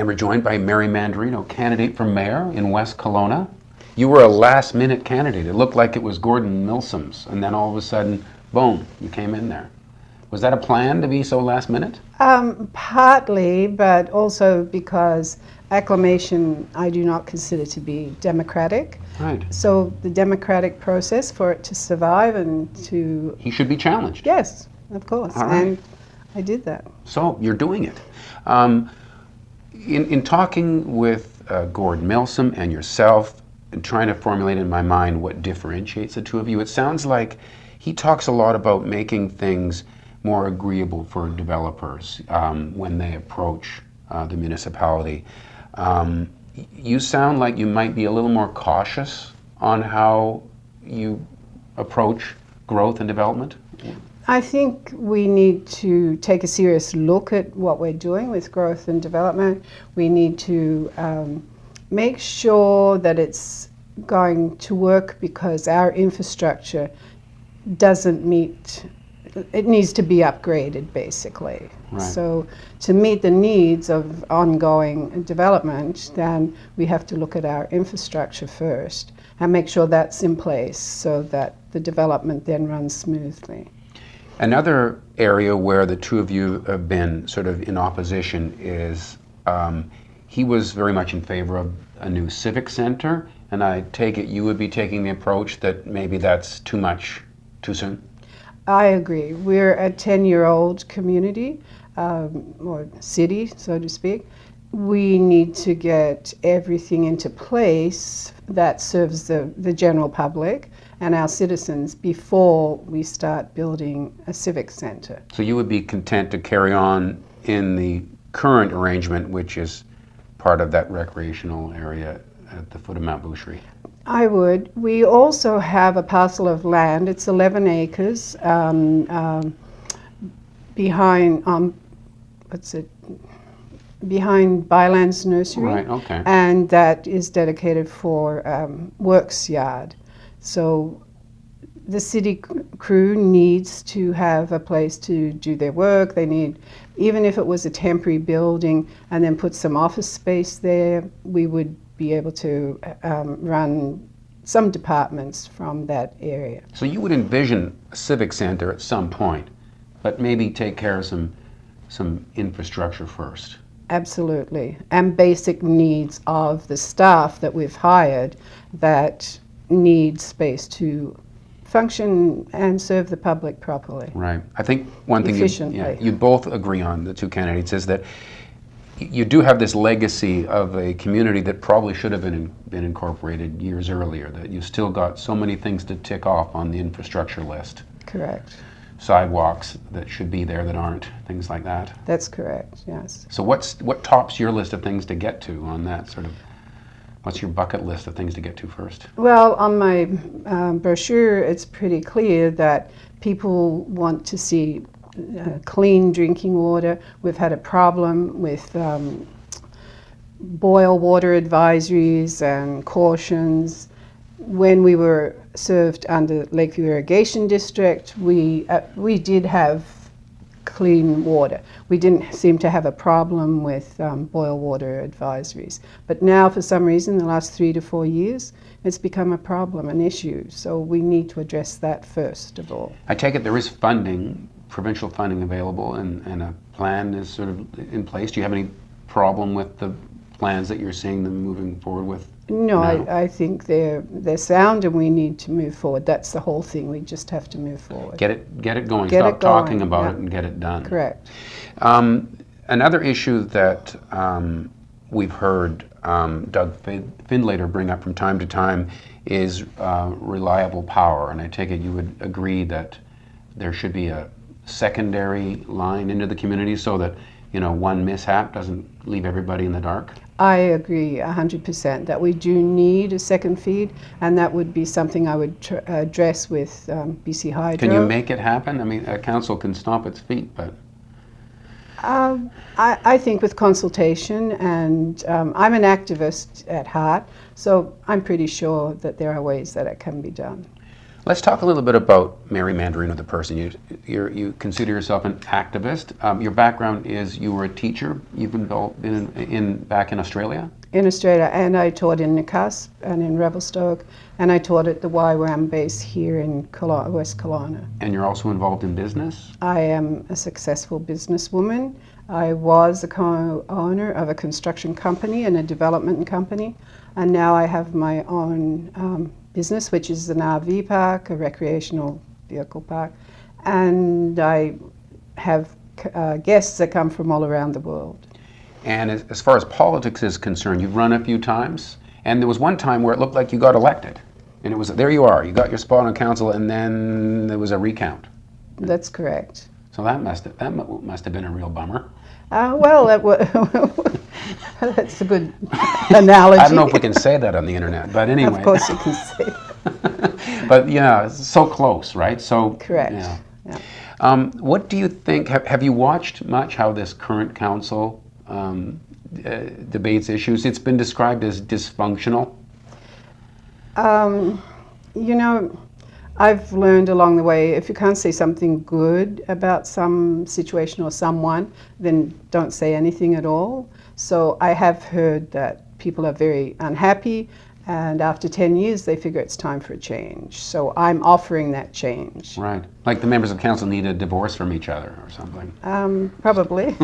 we're joined by Mary Mandarino, candidate for mayor in West Kelowna. You were a last-minute candidate. It looked like it was Gordon Milsom's, and then all of a sudden, boom, you came in there. Was that a plan to be so last-minute? Partly, but also because acclamation I do not consider to be democratic. Right. So the democratic process for it to survive and to... He should be challenged. Yes, of course. All right. And I did that. So you're doing it. In talking with Gordon Milsom and yourself, and trying to formulate in my mind what differentiates the two of you, it sounds like he talks a lot about making things more agreeable for developers when they approach the municipality. You sound like you might be a little more cautious on how you approach growth and development. I think we need to take a serious look at what we're doing with growth and development. We need to make sure that it's going to work because our infrastructure doesn't meet, it needs to be upgraded basically. Right. So to meet the needs of ongoing development, then we have to look at our infrastructure first and make sure that's in place so that the development then runs smoothly. Another area where the two of you have been sort of in opposition is he was very much in favor of a new civic center, and I take it you would be taking the approach that maybe that's too much, too soon? I agree. We're a 10-year-old community, or city, so to speak. We need to get everything into place that serves the general public and our citizens before we start building a civic center. So you would be content to carry on in the current arrangement, which is part of that recreational area at the foot of Mount Boucherie? I would. We also have a parcel of land. It's 11 acres behind, behind Bylands Nursery. Right, okay. And that is dedicated for works yard. So the city crew needs to have a place to do their work. They need, even if it was a temporary building and then put some office space there, we would be able to run some departments from that area. So you would envision a civic center at some point, but maybe take care of some infrastructure first. Absolutely. And basic needs of the staff that we've hired that need space to function and serve the public properly. Right. I think one thing you both agree on, the two candidates, is that you do have this legacy of a community that probably should have been incorporated years earlier, that you still got so many things to tick off on the infrastructure list. Correct. Sidewalks that should be there that aren't, things like that. That's correct, yes. So what tops your list of things to get to on that sort of, what's your bucket list of things to get to first? Well, on my brochure, it's pretty clear that people want to see clean drinking water. We've had a problem with boil water advisories and cautions. When we were served under Lakeview Irrigation District, we did have clean water. We didn't seem to have a problem with boil water advisories. But now, for some reason, the last 3 to 4 years, it's become a problem, an issue. So we need to address that first of all. I take it there is funding, provincial funding available, and a plan is sort of in place. Do you have any problem with the plans that you're seeing them moving forward with? No, I think they're sound and we need to move forward. That's the whole thing. We just have to move forward. Get it going. Stop talking about it and get it done. Correct. Another issue that we've heard Doug Findlater bring up from time to time is reliable power. And I take it you would agree that there should be a secondary line into the community so that, you know, one mishap doesn't leave everybody in the dark? I agree 100% that we do need a second feed, and that would be something I would address with BC Hydro. Can you make it happen? I mean, a council can stomp its feet, but... I think with consultation, and I'm an activist at heart, so I'm pretty sure that there are ways that it can be done. Let's talk a little bit about Mary Mandarino, the person. You consider yourself an activist. Your background is you were a teacher. You've been back in Australia? In Australia, and I taught in Newcastle and in Revelstoke, and I taught at the YWAM base here in West Kelowna. And you're also involved in business? I am a successful businesswoman. I was a co-owner of a construction company and a development company, and now I have my own business, which is an RV park, a recreational vehicle park, and I have guests that come from all around the world. And as far as politics is concerned, you've run a few times, and there was one time where it looked like you got elected. And it was, there you are, you got your spot on council, and then there was a recount. That's correct. So that must have been a real bummer. Well, that's a good analogy. I don't know if we can say that on the internet, but anyway. Of course you can say that. But yeah, it's so close, right? So Correct. Yeah. Yeah. What do you think? Have you watched much how this current council debates issues? It's been described as dysfunctional. You know, I've learned along the way, if you can't say something good about some situation or someone, then don't say anything at all. So I have heard that people are very unhappy, and after 10 years they figure it's time for a change. So I'm offering that change. Right. Like the members of council need a divorce from each other or something. Probably.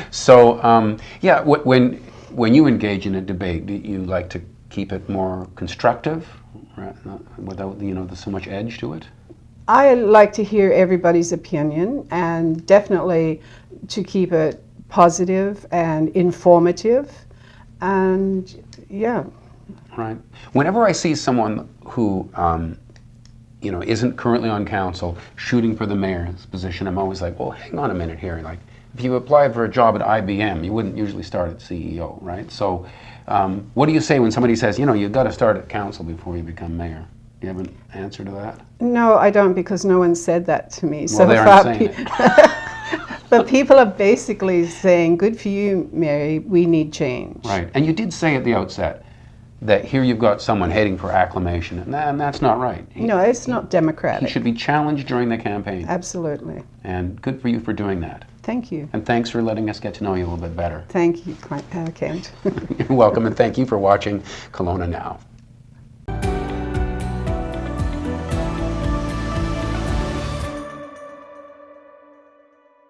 So, yeah, when you engage in a debate, do you like to keep it more constructive, right? Without, there's so much edge to it? I like to hear everybody's opinion, and definitely to keep it positive and informative, and yeah. Right. Whenever I see someone who, isn't currently on council shooting for the mayor's position, I'm always like, well, hang on a minute here. Like, if you applied for a job at IBM, you wouldn't usually start at CEO, right? So, what do you say when somebody says, you've got to start at council before you become mayor? Do you have an answer to that? No, I don't, because no one said that to me. Well, so they aren't saying it. But people are basically saying, good for you, Mary, we need change. Right. And you did say at the outset that here you've got someone heading for acclamation, and that's not right. No, it's not democratic. He should be challenged during the campaign. Absolutely. And good for you for doing that. Thank you. And thanks for letting us get to know you a little bit better. Thank you, Kent. You're welcome, and thank you for watching Kelowna Now.